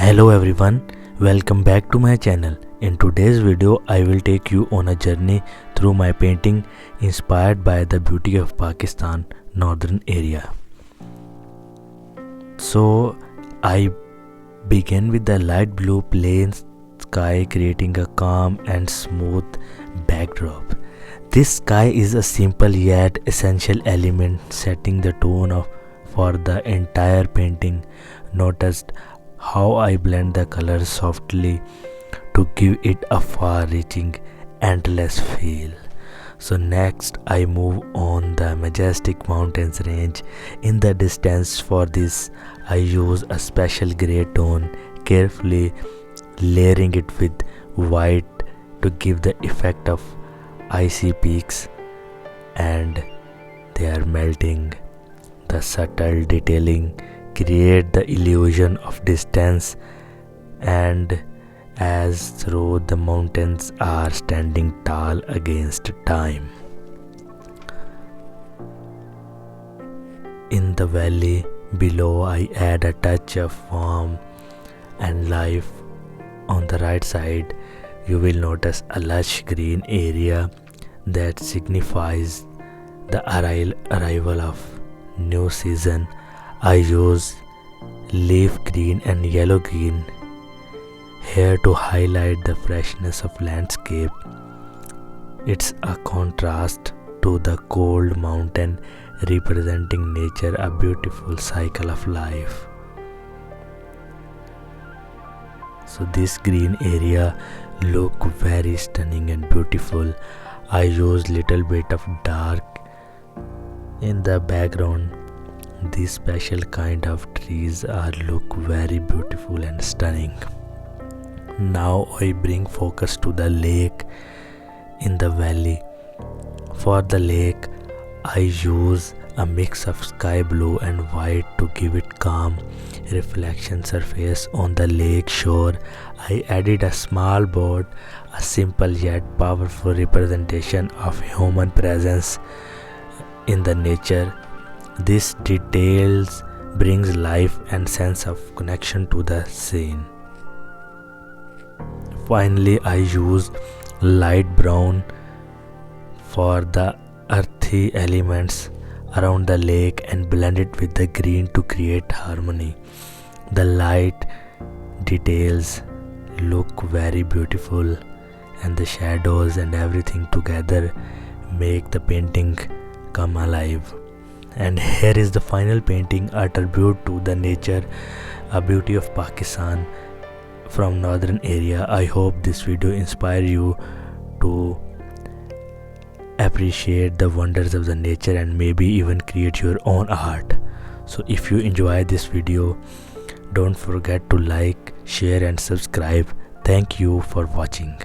Hello everyone, welcome back to my channel. In today's video, I will take you on a journey through my painting inspired by the beauty of Pakistan northern area. So I began with the light blue plain sky creating a calm and smooth backdrop. This sky is a simple yet essential element setting the tone for the entire painting. Noticed how I blend the colors softly to give it a far-reaching, endless feel. So next I move on the Majestic Mountains range. In the distance for this, I use a special grey tone, carefully layering it with white to give the effect of icy peaks, and they are melting. The subtle detailing create the illusion of distance, and as though the mountains are standing tall against time. In the valley below, I add a touch of warmth and life. On the right side, you will notice a lush green area that signifies the arrival of new season. I use leaf green and yellow green here to highlight the freshness of landscape. It's a contrast to the cold mountain, representing nature, a beautiful cycle of life. So this green area look very stunning and beautiful. I use little bit of dark in the background. These special kind of trees look very beautiful and stunning. Now I bring focus to the lake in the valley. For the lake, I use a mix of sky blue and white to give it calm reflection surface. On the lake shore, I added a small boat, a simple yet powerful representation of human presence in the nature. This details brings life and sense of connection to the scene. Finally, I use light brown for the earthy elements around the lake and blend it with the green to create harmony. The light details look very beautiful, and the shadows and everything together make the painting come alive. And here is the final painting, a tribute to the nature, a beauty of Pakistan from northern area. I hope this video inspire you to appreciate the wonders of the nature and maybe even create your own art. So if you enjoy this video, don't forget to like, share and subscribe. Thank you for watching.